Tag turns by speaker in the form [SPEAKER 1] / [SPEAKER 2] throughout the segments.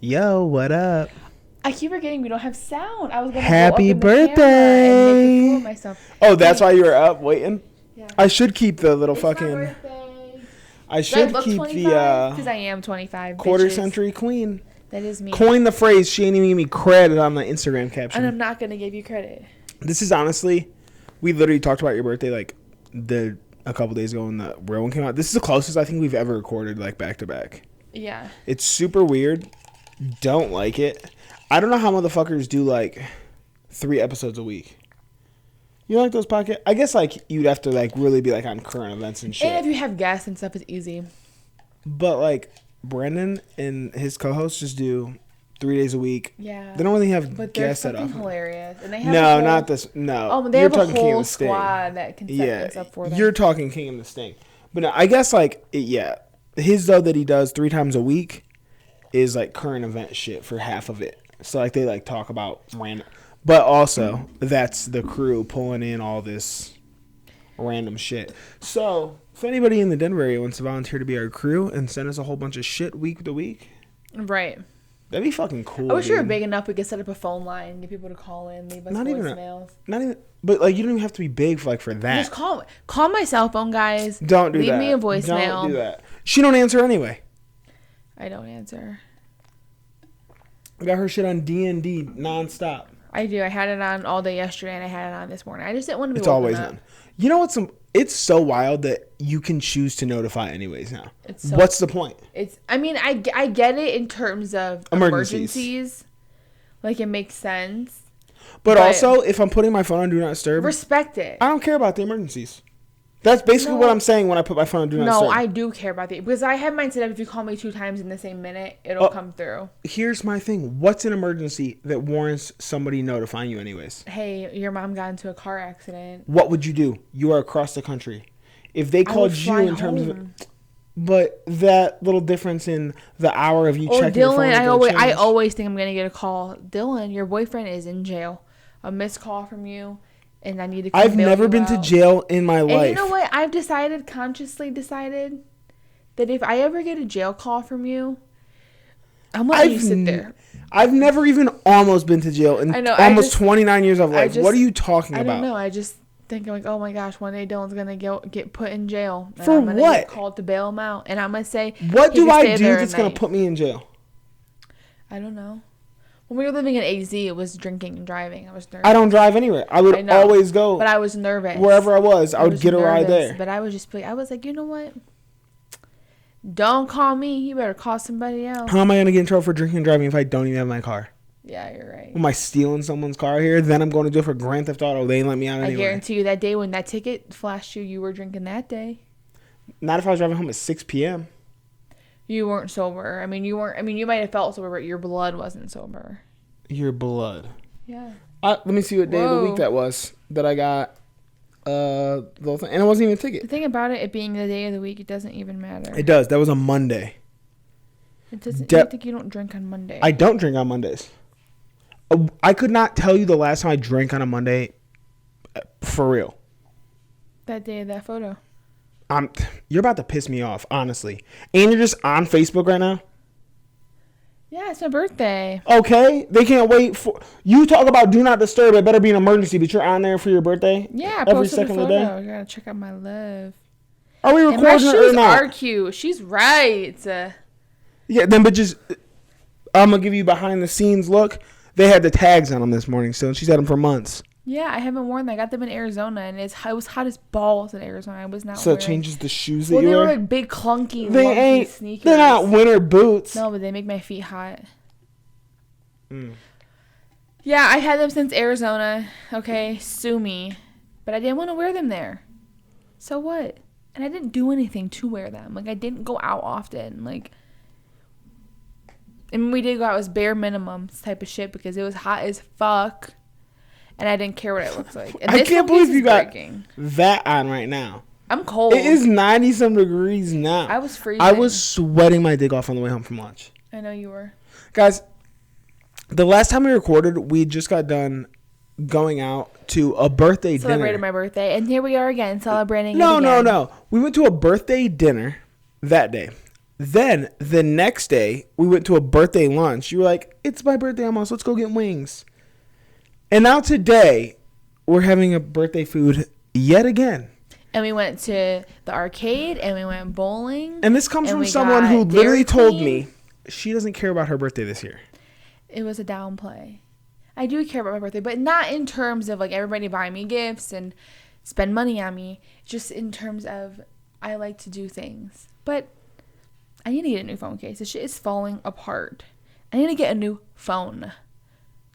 [SPEAKER 1] Yo, what up?
[SPEAKER 2] I keep forgetting we don't have sound. I was gonna
[SPEAKER 1] Happy
[SPEAKER 2] go up
[SPEAKER 1] birthday!
[SPEAKER 2] and make a fool of myself.
[SPEAKER 1] Oh, that's why you were up waiting?
[SPEAKER 2] Yeah.
[SPEAKER 1] I should keep the little
[SPEAKER 2] It's
[SPEAKER 1] fucking.
[SPEAKER 2] my birthday.
[SPEAKER 1] I should
[SPEAKER 2] look
[SPEAKER 1] keep
[SPEAKER 2] 25?
[SPEAKER 1] the
[SPEAKER 2] Because I am 25.
[SPEAKER 1] quarter
[SPEAKER 2] bitches.
[SPEAKER 1] century queen.
[SPEAKER 2] That is me.
[SPEAKER 1] Coin the phrase. She ain't even give me credit on the Instagram caption.
[SPEAKER 2] And I'm not gonna give you credit.
[SPEAKER 1] This is honestly, we literally talked about your birthday like a couple days ago when the real one came out. This is the closest I think we've ever recorded like back to back.
[SPEAKER 2] Yeah.
[SPEAKER 1] It's super weird. Don't like it. I don't know how motherfuckers do like 3 episodes a week. You like those podcasts? I guess like you'd have to like really be like on current events and shit.
[SPEAKER 2] And if you have guests and stuff, it's easy.
[SPEAKER 1] But like Brendan and his co-hosts just do 3 days a week.
[SPEAKER 2] Yeah.
[SPEAKER 1] They don't really have
[SPEAKER 2] but they're
[SPEAKER 1] guests that
[SPEAKER 2] fucking
[SPEAKER 1] often.
[SPEAKER 2] hilarious. And they have
[SPEAKER 1] No, not this. No.
[SPEAKER 2] Oh, but they
[SPEAKER 1] You're
[SPEAKER 2] have a
[SPEAKER 1] talking King of
[SPEAKER 2] whole
[SPEAKER 1] the Sting.
[SPEAKER 2] squad that can set this up for them.
[SPEAKER 1] You're talking King of the Sting. But no, I guess like yeah, his though that he does 3 times a week is like current event shit for half of it. So like they like talk about random, but also that's the crew pulling in all this random shit. So if anybody in the Denver area wants to volunteer to be our crew and send us a whole bunch of shit week to week,
[SPEAKER 2] right?
[SPEAKER 1] That'd be fucking cool.
[SPEAKER 2] I wish we were big enough we could set up a phone line, get people to call in, leave us voicemails.
[SPEAKER 1] Not even, but like you don't even have to be big for that.
[SPEAKER 2] Just call my cell phone, guys.
[SPEAKER 1] Don't do that.
[SPEAKER 2] Leave me a voicemail.
[SPEAKER 1] Don't do that. She don't answer anyway.
[SPEAKER 2] I don't answer.
[SPEAKER 1] I got her shit on D&D nonstop.
[SPEAKER 2] I do. I had it on all day yesterday, and I had it on this morning. I just didn't want to be.
[SPEAKER 1] It's always on. You know what's it's so wild that you can choose to notify anyways now. What's the point?
[SPEAKER 2] I mean, I get it in terms of emergencies. Like, it makes sense.
[SPEAKER 1] But also, if I'm putting my phone on Do Not Disturb,
[SPEAKER 2] respect it.
[SPEAKER 1] I don't care about the emergencies. That's basically what I'm saying when I put my phone on Do Not Disturb.
[SPEAKER 2] No, I do care about because I have mine set up. If you call me 2 times in the same minute, it'll come through. Here's
[SPEAKER 1] my thing. What's an emergency that warrants somebody notifying you anyways?
[SPEAKER 2] Hey, your mom got into a car accident.
[SPEAKER 1] What would you do? You are across the country. If they called you in terms of... But that little difference in the hour of you checking your phone...
[SPEAKER 2] I always think I'm going to get a call. Dylan, your boyfriend is in jail. A missed call from you. And I need to
[SPEAKER 1] I've never been to jail in my life.
[SPEAKER 2] And you know what? I've consciously decided that if I ever get a jail call from you, I'm going to let you sit there.
[SPEAKER 1] I've never even almost been to jail in almost 29 years of life. What are you talking about?
[SPEAKER 2] I don't know. I just think like, oh my gosh, one day Dylan's going to get put in jail.
[SPEAKER 1] For
[SPEAKER 2] I'm gonna
[SPEAKER 1] what?
[SPEAKER 2] Get called to bail him out. And I'm going to say,
[SPEAKER 1] what do I do that's going to put me in jail?
[SPEAKER 2] I don't know. When we were living in AZ, it was drinking and driving. I was nervous.
[SPEAKER 1] I don't drive anywhere. I would always go.
[SPEAKER 2] But I was nervous.
[SPEAKER 1] Wherever I was get a ride there.
[SPEAKER 2] But I was like, you know what? Don't call me. You better call somebody else.
[SPEAKER 1] How am I going to get in trouble for drinking and driving if I don't even have my car?
[SPEAKER 2] Yeah, you're right.
[SPEAKER 1] Am I stealing someone's car here? Then I'm going to jail for Grand Theft Auto. They ain't let me out anyway.
[SPEAKER 2] I guarantee you that day when that ticket flashed you were drinking that day.
[SPEAKER 1] Not if I was driving home at 6 p.m.
[SPEAKER 2] You weren't sober. I mean, you might have felt sober, but your blood wasn't sober.
[SPEAKER 1] Your blood.
[SPEAKER 2] Yeah.
[SPEAKER 1] Let me see what day of the week that was that I got the whole thing. And it wasn't even a ticket.
[SPEAKER 2] The thing about it being the day of the week, it doesn't even matter.
[SPEAKER 1] It does. That was a Monday.
[SPEAKER 2] It doesn't. I think you don't drink on Monday.
[SPEAKER 1] I don't drink on Mondays. I could not tell you the last time I drank on a Monday for real.
[SPEAKER 2] That day of that photo.
[SPEAKER 1] You're about to piss me off, honestly. And you're just on Facebook right now?
[SPEAKER 2] Yeah, it's my birthday.
[SPEAKER 1] Okay, they can't wait for... You talk about Do Not Disturb, it better be an emergency, but you're on there for your birthday?
[SPEAKER 2] Yeah, I posted a photo. You gotta check out my love.
[SPEAKER 1] Are we recording
[SPEAKER 2] and my
[SPEAKER 1] or
[SPEAKER 2] shoes
[SPEAKER 1] not?
[SPEAKER 2] Are cute. She's right.
[SPEAKER 1] Yeah, then but just... I'm gonna give you behind the scenes look. They had the tags on them this morning, so she's had them for months.
[SPEAKER 2] Yeah, I haven't worn them. I got them in Arizona, and it was hot as balls in Arizona. I was not
[SPEAKER 1] So
[SPEAKER 2] wearing...
[SPEAKER 1] it changes the shoes that you wear?
[SPEAKER 2] Well, they were like big, clunky, sneakers.
[SPEAKER 1] They're not winter boots.
[SPEAKER 2] No, but they make my feet hot. Yeah, I had them since Arizona. Okay, sue me. But I didn't want to wear them there. So what? And I didn't do anything to wear them. Like, I didn't go out often. Like, and when we did go out, it was bare minimum type of shit because it was hot as fuck. And I didn't care what it looked like. And
[SPEAKER 1] I can't believe you got that on right now.
[SPEAKER 2] I'm cold.
[SPEAKER 1] It is 90-some degrees now.
[SPEAKER 2] I was freezing.
[SPEAKER 1] I was sweating my dick off on the way home from lunch.
[SPEAKER 2] I know you were.
[SPEAKER 1] Guys, the last time we recorded, we just got done going out to a birthday dinner.
[SPEAKER 2] Celebrated my birthday. And here we are again, celebrating
[SPEAKER 1] No.
[SPEAKER 2] it again.
[SPEAKER 1] We went to a birthday dinner that day. Then the next day, we went to a birthday lunch. You were like, it's my birthday almost. Let's go get wings. And now today, we're having a birthday food yet again.
[SPEAKER 2] And we went to the arcade, and we went bowling.
[SPEAKER 1] And this comes from someone who literally told me she doesn't care about her birthday this year.
[SPEAKER 2] It was a downplay. I do care about my birthday, but not in terms of like everybody buying me gifts and spend money on me. Just in terms of I like to do things. But I need to get a new phone case. This shit is falling apart. I need to get a new phone.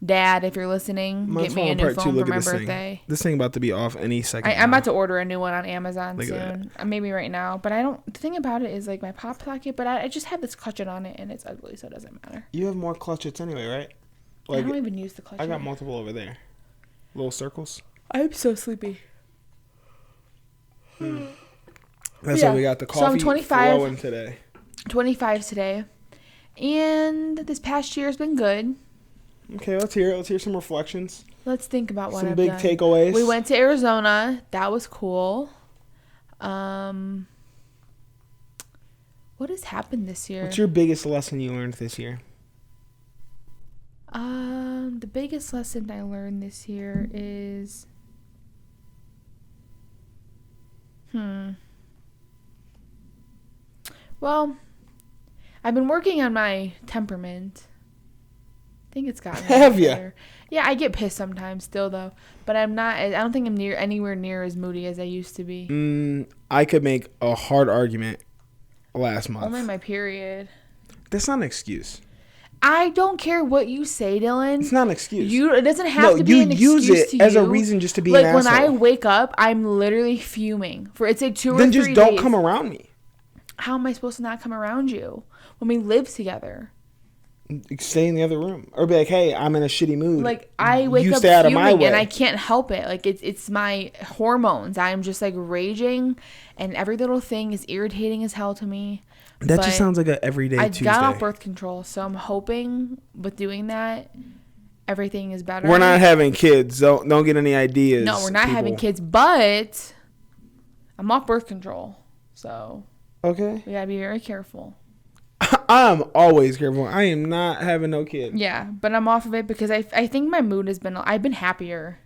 [SPEAKER 2] Dad, if you're listening, get me a new phone for my birthday.
[SPEAKER 1] This thing about to be off any second.
[SPEAKER 2] I'm about to order a new one on Amazon soon. Maybe right now. But the thing about it is like my pop socket, but I just have this clutchet on it and it's ugly, so it doesn't matter.
[SPEAKER 1] You have more clutchets anyway, right?
[SPEAKER 2] Like, I don't even use the clutchet.
[SPEAKER 1] I got multiple over there. Little circles.
[SPEAKER 2] I'm so sleepy.
[SPEAKER 1] That's why we got the coffee.
[SPEAKER 2] So I'm 25
[SPEAKER 1] flowing today.
[SPEAKER 2] 25 today. And this past year has been good.
[SPEAKER 1] Okay, let's hear it. Let's hear some reflections.
[SPEAKER 2] Let's think about what
[SPEAKER 1] I've
[SPEAKER 2] done.
[SPEAKER 1] Some big takeaways.
[SPEAKER 2] We went to Arizona. That was cool. What has happened this year?
[SPEAKER 1] What's your biggest lesson you learned this year?
[SPEAKER 2] The biggest lesson I learned this year is... Well, I've been working on my temperament. I think it's gotten
[SPEAKER 1] Have you?
[SPEAKER 2] better. Yeah, I get pissed sometimes still though, but I don't think I'm anywhere near as moody as I used to be.
[SPEAKER 1] I could make a hard argument last month.
[SPEAKER 2] Only my period.
[SPEAKER 1] That's not an excuse.
[SPEAKER 2] I don't care what you say, Dylan.
[SPEAKER 1] It's not an excuse.
[SPEAKER 2] It doesn't have to be an excuse to you.
[SPEAKER 1] You use it as a reason just to be an asshole.
[SPEAKER 2] Like when I wake up, I'm literally fuming. It's like 2 or 3 days.
[SPEAKER 1] Then just don't come around me.
[SPEAKER 2] How am I supposed to not come around you when we live together?
[SPEAKER 1] Stay in the other room, or be like, "Hey, I'm in a shitty mood."
[SPEAKER 2] Like I wake up fuming, and I can't help it. Like it's my hormones. I'm just like raging, and every little thing is irritating as hell to me.
[SPEAKER 1] That just sounds like an everyday Tuesday. I
[SPEAKER 2] got off birth control, so I'm hoping with doing that, everything is better.
[SPEAKER 1] We're not having kids. Don't get any ideas.
[SPEAKER 2] No, we're not having kids, but I'm off birth control, so
[SPEAKER 1] okay.
[SPEAKER 2] We gotta be very careful.
[SPEAKER 1] I'm always careful. I am not having no kid.
[SPEAKER 2] Yeah, but I'm off of it because I think my mood I've been happier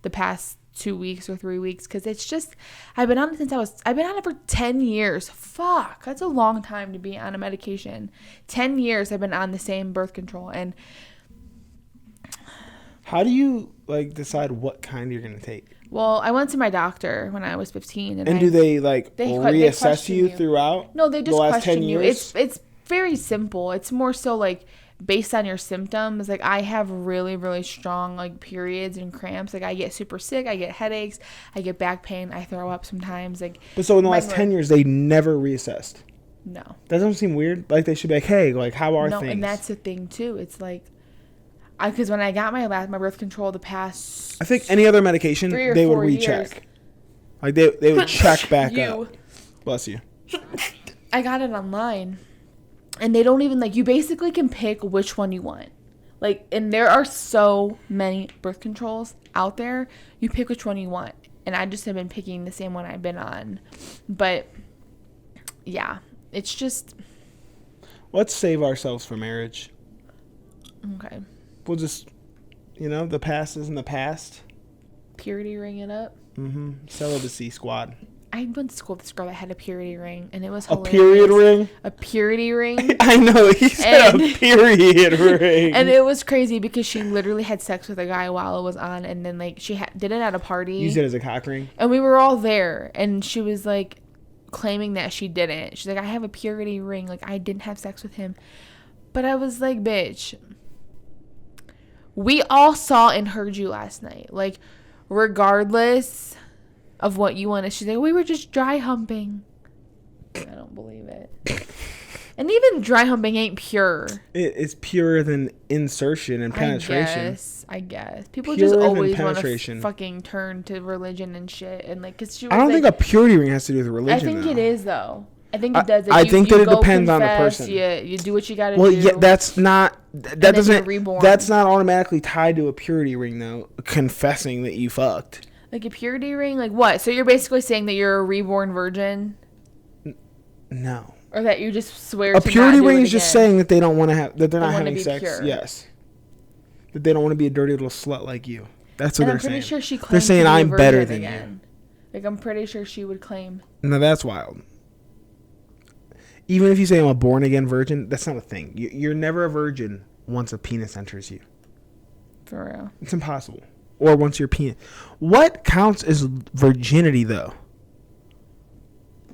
[SPEAKER 2] the past 2 weeks or 3 weeks because it's just I've been on it for 10 years. Fuck, that's a long time to be on a medication. 10 years I've been on the same birth control. And
[SPEAKER 1] how do you like decide what kind you're gonna take?
[SPEAKER 2] Well, I went to my doctor when I was 15, and
[SPEAKER 1] do they reassess you throughout?
[SPEAKER 2] No, they just
[SPEAKER 1] the last
[SPEAKER 2] question
[SPEAKER 1] 10
[SPEAKER 2] you.
[SPEAKER 1] years?
[SPEAKER 2] It's very simple. It's more so like based on your symptoms. Like I have really, really strong like periods and cramps. Like I get super sick. I get headaches. I get back pain. I throw up sometimes.
[SPEAKER 1] But so in the last 10 years, they never reassessed?
[SPEAKER 2] No.
[SPEAKER 1] That doesn't seem weird? Like they should be like, hey, like how are things?
[SPEAKER 2] No, and that's the thing too. It's like, because when I got my birth control the past...
[SPEAKER 1] I think any other medication, they would recheck. Like they would check back up. Bless you.
[SPEAKER 2] I got it online. And they don't even, like, you basically can pick which one you want. Like, and there are so many birth controls out there. You pick which one you want. And I just have been picking the same one I've been on. But, yeah, it's just...
[SPEAKER 1] Let's save ourselves for marriage.
[SPEAKER 2] Okay.
[SPEAKER 1] We'll just, the past is in the past.
[SPEAKER 2] Purity ring it up.
[SPEAKER 1] Celibacy squad.
[SPEAKER 2] I went to school with this girl that had a purity ring, and it was hilarious.
[SPEAKER 1] A period ring?
[SPEAKER 2] A purity ring.
[SPEAKER 1] I know, he said a period ring.
[SPEAKER 2] And it was crazy because she literally had sex with a guy while it was on, and then, like, she did it at a party.
[SPEAKER 1] Used it as a cock ring?
[SPEAKER 2] And we were all there, and she was, like, claiming that she didn't. She's like, I have a purity ring. Like, I didn't have sex with him. But I was like, bitch, we all saw and heard you last night. Like, regardless of what you want to. She's like, we were just dry humping. I don't believe it. And even dry humping ain't pure.
[SPEAKER 1] It's purer than insertion and penetration.
[SPEAKER 2] I guess. People just always want to fucking turn to religion and shit. And like, cause she was
[SPEAKER 1] I don't think a purity ring has to do with religion.
[SPEAKER 2] I think it is though. I think it does.
[SPEAKER 1] I think that it depends on the person.
[SPEAKER 2] You do what you got to do.
[SPEAKER 1] Well, yeah, that's not. That's not automatically tied to a purity ring though. Confessing that you fucked.
[SPEAKER 2] Like a purity ring? Like what? So you're basically saying that you're a reborn virgin?
[SPEAKER 1] No.
[SPEAKER 2] Or that you just swear
[SPEAKER 1] A
[SPEAKER 2] to
[SPEAKER 1] purity
[SPEAKER 2] not do
[SPEAKER 1] ring
[SPEAKER 2] it
[SPEAKER 1] is just
[SPEAKER 2] again.
[SPEAKER 1] saying that they don't want to have, that they're
[SPEAKER 2] They
[SPEAKER 1] not
[SPEAKER 2] wanna
[SPEAKER 1] having
[SPEAKER 2] be
[SPEAKER 1] sex.
[SPEAKER 2] pure.
[SPEAKER 1] Yes. That they don't want to be a dirty little slut like you. That's what
[SPEAKER 2] And
[SPEAKER 1] they're
[SPEAKER 2] I'm pretty
[SPEAKER 1] saying.
[SPEAKER 2] sure she claimed
[SPEAKER 1] They're saying
[SPEAKER 2] to be a
[SPEAKER 1] I'm better
[SPEAKER 2] virgin
[SPEAKER 1] than
[SPEAKER 2] again. Like, I'm pretty sure she would claim.
[SPEAKER 1] you. No, that's wild. Even if you say I'm a born again virgin, that's not a thing. You're never a virgin once a penis enters you.
[SPEAKER 2] For real.
[SPEAKER 1] It's impossible. Or once your penis. What counts as virginity, though?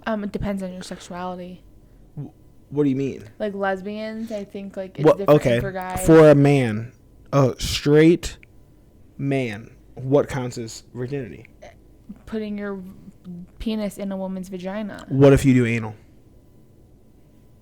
[SPEAKER 2] It depends on your sexuality.
[SPEAKER 1] What do you mean?
[SPEAKER 2] Like lesbians, I think like it's different for guys.
[SPEAKER 1] For a man, a straight man, what counts as virginity?
[SPEAKER 2] Putting your penis in a woman's vagina.
[SPEAKER 1] What if you do anal?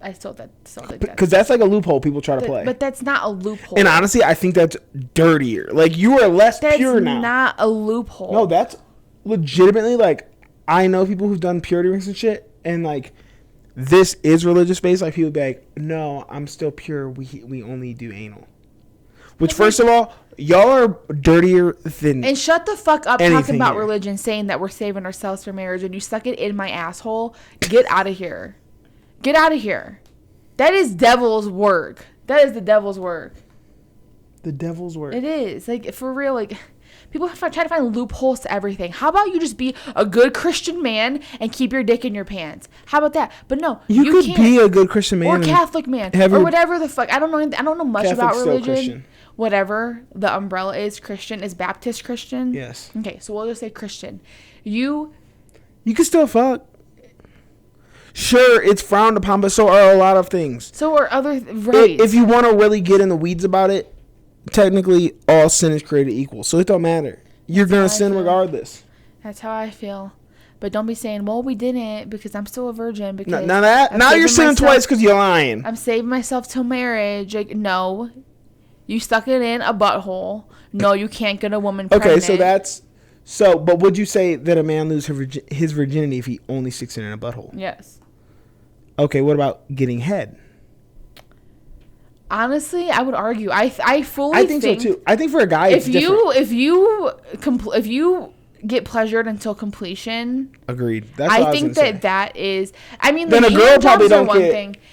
[SPEAKER 2] I still think that.
[SPEAKER 1] Because that's like a loophole people try to play.
[SPEAKER 2] But that's not a loophole.
[SPEAKER 1] And honestly, I think that's dirtier. Like, you are less pure now.
[SPEAKER 2] That's not a loophole.
[SPEAKER 1] No, that's legitimately, like, I know people who've done purity rings and shit, and like, this is religious based. Like, people be like, no, I'm still pure. We only do anal. Which, first of all, y'all are dirtier than.
[SPEAKER 2] And shut the fuck up talking about
[SPEAKER 1] here.
[SPEAKER 2] religion, saying that we're saving ourselves for marriage, and you suck it in my asshole. Get out of here. Get out of here. That is devil's work. That is the devil's work.
[SPEAKER 1] The devil's work.
[SPEAKER 2] It is. Like, for real, like, people try to find loopholes to everything. How about you just be a good Christian man and keep your dick in your pants? How about that? But no,
[SPEAKER 1] you could
[SPEAKER 2] can't.
[SPEAKER 1] be a good Christian man.
[SPEAKER 2] Or Catholic man. Or whatever the fuck. I don't know much
[SPEAKER 1] Catholic's
[SPEAKER 2] about
[SPEAKER 1] still
[SPEAKER 2] religion.
[SPEAKER 1] Christian.
[SPEAKER 2] Whatever the umbrella is, Christian. Is Baptist Christian?
[SPEAKER 1] Yes.
[SPEAKER 2] Okay, so we'll just say Christian. You
[SPEAKER 1] can still fuck. Sure, it's frowned upon, but so are a lot of things.
[SPEAKER 2] So are other right.
[SPEAKER 1] If you want to really get in the weeds about it, technically all sin is created equal, so it don't matter. You're gonna sin regardless.
[SPEAKER 2] That's how I feel. But don't be saying, "Well, we didn't because I'm still a virgin." Because
[SPEAKER 1] now you're sinning twice because you're lying.
[SPEAKER 2] I'm saving myself till marriage. Like, no, you stuck it in a butthole. No, you can't get a woman pregnant.
[SPEAKER 1] Okay, but would you say that a man loses his virginity if he only sticks it in a butthole?
[SPEAKER 2] Yes. Okay,
[SPEAKER 1] what about getting head?
[SPEAKER 2] Honestly, I would argue. I fully
[SPEAKER 1] I think so too. I think for a guy, it's different.
[SPEAKER 2] If you get pleasured until completion,
[SPEAKER 1] agreed.
[SPEAKER 2] I think that is. I mean,
[SPEAKER 1] then
[SPEAKER 2] the
[SPEAKER 1] a girl probably don't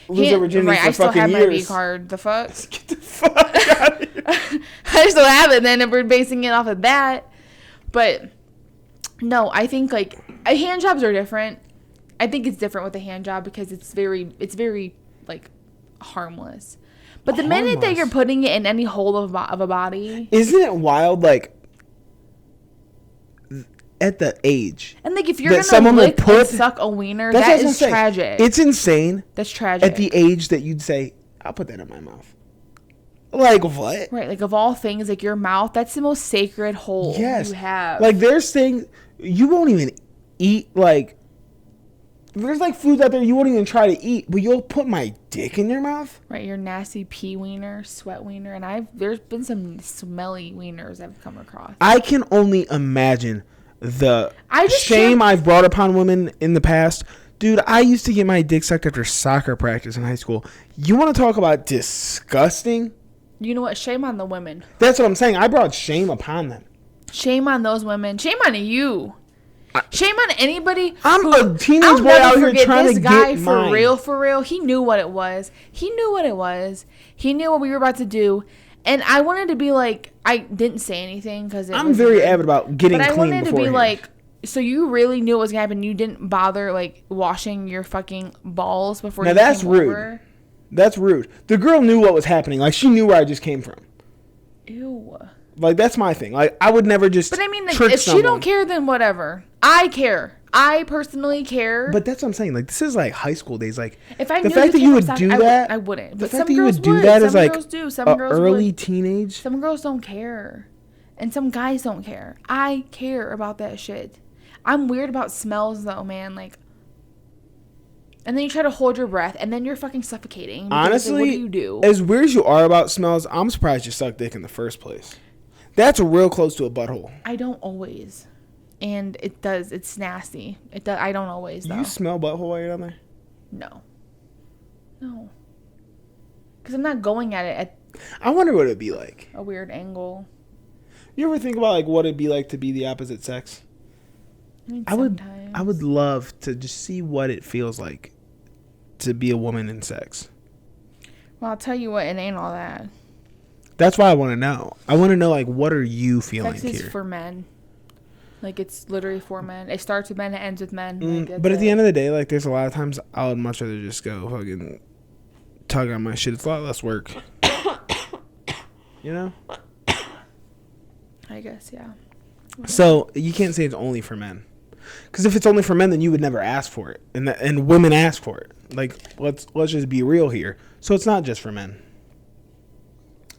[SPEAKER 2] lose
[SPEAKER 1] her virginity for
[SPEAKER 2] I still
[SPEAKER 1] fucking
[SPEAKER 2] have
[SPEAKER 1] years.
[SPEAKER 2] my V card. The fuck.
[SPEAKER 1] Get the fuck out of here.
[SPEAKER 2] I still have it. Then if we're basing it off of that, but no, I think like hand jobs are different. I think it's different with a hand job because it's very like harmless. But the minute that you're putting it in any hole of a body,
[SPEAKER 1] isn't it wild? Like, at the age,
[SPEAKER 2] and like if you're gonna lick and suck a wiener, that is tragic.
[SPEAKER 1] It's insane.
[SPEAKER 2] That's tragic.
[SPEAKER 1] At the age that you'd say, "I'll put that in my mouth." Like what?
[SPEAKER 2] Right. Like of all things, like your mouth, that's the most sacred hole you have.
[SPEAKER 1] Like there's things you won't even eat. Like there's like foods out there you won't even try to eat, but you'll put my dick in your mouth.
[SPEAKER 2] Right. Your nasty pee wiener, sweat wiener, and there's been some smelly wieners I've come across.
[SPEAKER 1] I can only imagine the
[SPEAKER 2] shame
[SPEAKER 1] I've brought upon women in the past. Dude, I used to get my dick sucked after soccer practice in high school. You want to talk about disgusting?
[SPEAKER 2] You know what? Shame on the women.
[SPEAKER 1] That's what I'm saying. I brought shame upon them.
[SPEAKER 2] Shame on those women. Shame on you. Shame on anybody.
[SPEAKER 1] I'm a teenage boy out here trying to get mine.
[SPEAKER 2] For real. He knew what it was. He knew what we were about to do. And I wanted to be like, I didn't say anything because
[SPEAKER 1] I'm very avid about getting clean beforehand. But I wanted to be like,
[SPEAKER 2] so you really knew what was going to happen. You didn't bother like washing your fucking balls before you
[SPEAKER 1] came
[SPEAKER 2] rude.
[SPEAKER 1] Over? That's rude. The girl knew what was happening. Like, she knew where I just came from.
[SPEAKER 2] Ew.
[SPEAKER 1] Like, that's my thing. Like, I would never just.
[SPEAKER 2] But I mean, like, if she don't care, then whatever. I care. I personally care.
[SPEAKER 1] But that's what I'm saying. Like, this is like high school days. Like,
[SPEAKER 2] if I
[SPEAKER 1] the fact that you would do that,
[SPEAKER 2] I wouldn't.
[SPEAKER 1] The fact that you would do that is like early teenage.
[SPEAKER 2] Some girls don't care, and some guys don't care. I care about that shit. I'm weird about smells though, man. Like, and then you try to hold your breath, and then you're fucking suffocating.
[SPEAKER 1] Honestly,
[SPEAKER 2] what do you do?
[SPEAKER 1] As weird as you are about smells, I'm surprised you suck dick in the first place. That's real close to a butthole.
[SPEAKER 2] I don't always. And it does. It's nasty. It does. I don't always, though.
[SPEAKER 1] You smell butthole while you're down there?
[SPEAKER 2] No. Because I'm not going at it at
[SPEAKER 1] I wonder what it'd be like.
[SPEAKER 2] a weird angle.
[SPEAKER 1] You ever think about like what it'd be like to be the opposite sex?
[SPEAKER 2] I mean, sometimes.
[SPEAKER 1] I would love to just see what it feels like to be a woman in sex?
[SPEAKER 2] Well, I'll tell you what, it ain't all that.
[SPEAKER 1] That's why I want to know. I want to know, like, what are you feeling
[SPEAKER 2] Sex is
[SPEAKER 1] here?
[SPEAKER 2] for men. Like, it's literally for men. It starts with men, it ends with men. Like,
[SPEAKER 1] But at the end of the day, like, there's a lot of times I would much rather just go fucking tug on my shit. It's a lot less work. You know?
[SPEAKER 2] I guess, yeah.
[SPEAKER 1] So you can't say it's only for men. Because if it's only for men, then you would never ask for it, and women ask for it. Like, let's just be real here. So it's not just for men.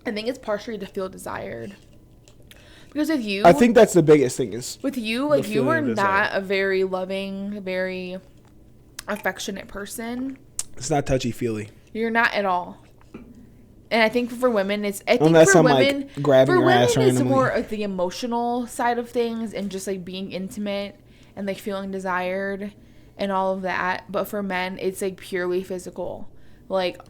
[SPEAKER 2] I think it's partially to feel desired. Because with you,
[SPEAKER 1] I think that's the biggest thing is
[SPEAKER 2] with you, like, you are
[SPEAKER 1] feeling
[SPEAKER 2] not
[SPEAKER 1] desire.
[SPEAKER 2] a very loving, very affectionate person.
[SPEAKER 1] It's not touchy feely.
[SPEAKER 2] You're not at all. And I think for women, it's
[SPEAKER 1] Unless
[SPEAKER 2] for
[SPEAKER 1] I'm
[SPEAKER 2] women,
[SPEAKER 1] like grabbing your ass
[SPEAKER 2] it's
[SPEAKER 1] randomly.
[SPEAKER 2] more of the emotional side of things and just like being intimate and like feeling desired and all of that. But for men, it's like purely physical. Like,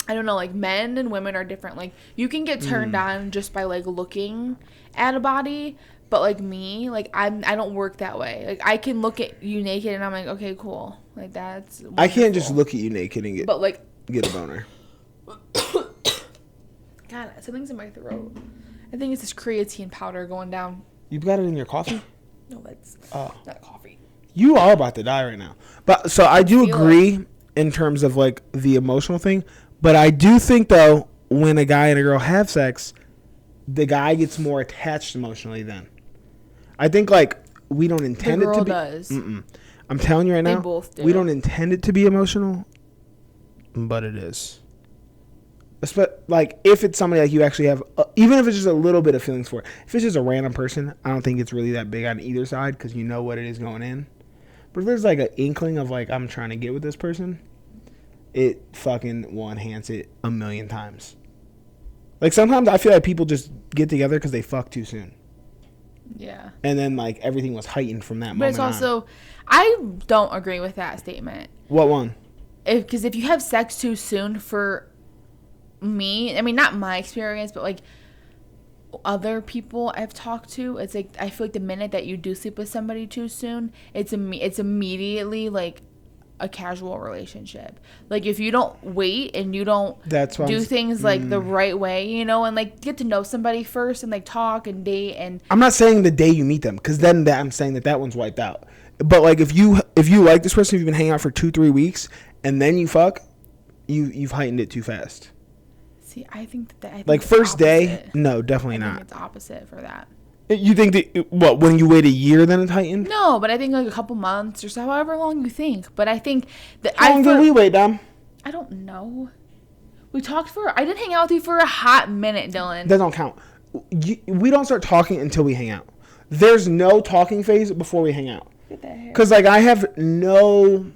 [SPEAKER 2] I don't know, like men and women are different. Like, you can get turned on just by like looking at a body, but like me, like I don't work that way. Like, I can look at you naked and I'm like, okay, cool. Like, that's wonderful.
[SPEAKER 1] I can't just look at you naked and
[SPEAKER 2] but like
[SPEAKER 1] get a boner.
[SPEAKER 2] God, something's in my throat. I think it's this creatine powder going down.
[SPEAKER 1] You've got it in your coffee?
[SPEAKER 2] No, that's not coffee.
[SPEAKER 1] You are about to die right now. But so I do
[SPEAKER 2] feel
[SPEAKER 1] agree in terms of like the emotional thing. But I do think though, when a guy and a girl have sex, the guy gets more attached emotionally then. I think like we don't intend it to be.
[SPEAKER 2] Does.
[SPEAKER 1] I'm telling you right now,
[SPEAKER 2] They both do.
[SPEAKER 1] we don't intend it to be emotional, but it is. Like if it's somebody like you actually have, even if it's just a little bit of feelings for it. If it's just a random person, I don't think it's really that big on either side because you know what it is going in. But if there's like an inkling of like I'm trying to get with this person, it fucking will enhance it a million times. Like sometimes I feel like people just get together because they fuck too soon.
[SPEAKER 2] Yeah.
[SPEAKER 1] And then like everything was heightened from that moment.
[SPEAKER 2] But it's also, I don't agree with that statement.
[SPEAKER 1] What one?
[SPEAKER 2] Because if you have sex too soon, for me, I mean, not my experience, but like other people I've talked to, it's like I feel like the minute that you do sleep with somebody too soon, it's immediately like a casual relationship. Like if you don't wait and you don't do things like the right way, you know, and like get to know somebody first and like talk and date. And
[SPEAKER 1] I'm not saying the day you meet them because then I'm saying that one's wiped out. But like if you like this person, if you've been hanging out for 2-3 weeks and then you fuck, you've heightened it too fast.
[SPEAKER 2] See, I think
[SPEAKER 1] like first day, no, definitely not.
[SPEAKER 2] It's opposite for that.
[SPEAKER 1] You think that when you wait a year, then it's heightened?
[SPEAKER 2] No, but I think like a couple months or so, however long you think. But I think that
[SPEAKER 1] how long did we wait, Dom?
[SPEAKER 2] I don't know. I didn't hang out with you for a hot minute, Dylan.
[SPEAKER 1] That don't count. We don't start talking until we hang out. There's no talking phase before we hang out. Because like I have no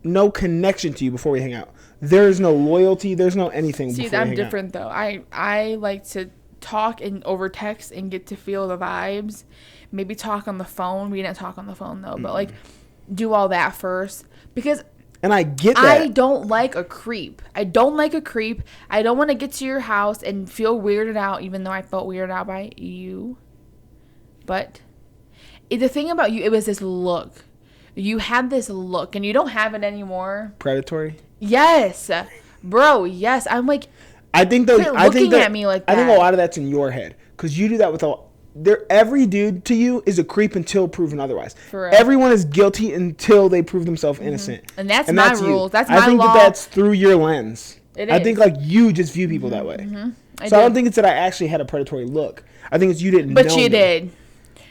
[SPEAKER 1] connection to you before we hang out. There's no loyalty. There's no anything.
[SPEAKER 2] See, I'm different though. I like to talk and over text and get to feel the vibes. Maybe talk on the phone. We didn't talk on the phone though, but like do all that first because.
[SPEAKER 1] And I get that.
[SPEAKER 2] I don't like a creep. I don't want to get to your house and feel weirded out, even though I felt weirded out by you. But the thing about you, it was this look. You had this look, and you don't have it anymore.
[SPEAKER 1] Predatory?
[SPEAKER 2] Yes. Bro, yes. I'm like,
[SPEAKER 1] I think
[SPEAKER 2] looking at me like that.
[SPEAKER 1] I think a lot of that's in your head. Because you do that with every dude to you is a creep until proven otherwise. Everyone is guilty until they prove themselves innocent.
[SPEAKER 2] And that's my rules. That's my law.
[SPEAKER 1] I think that's through your lens.
[SPEAKER 2] It is.
[SPEAKER 1] I think like you just view people that way. I don't think it's that I actually had a predatory look. I think it's you didn't know.
[SPEAKER 2] But you did.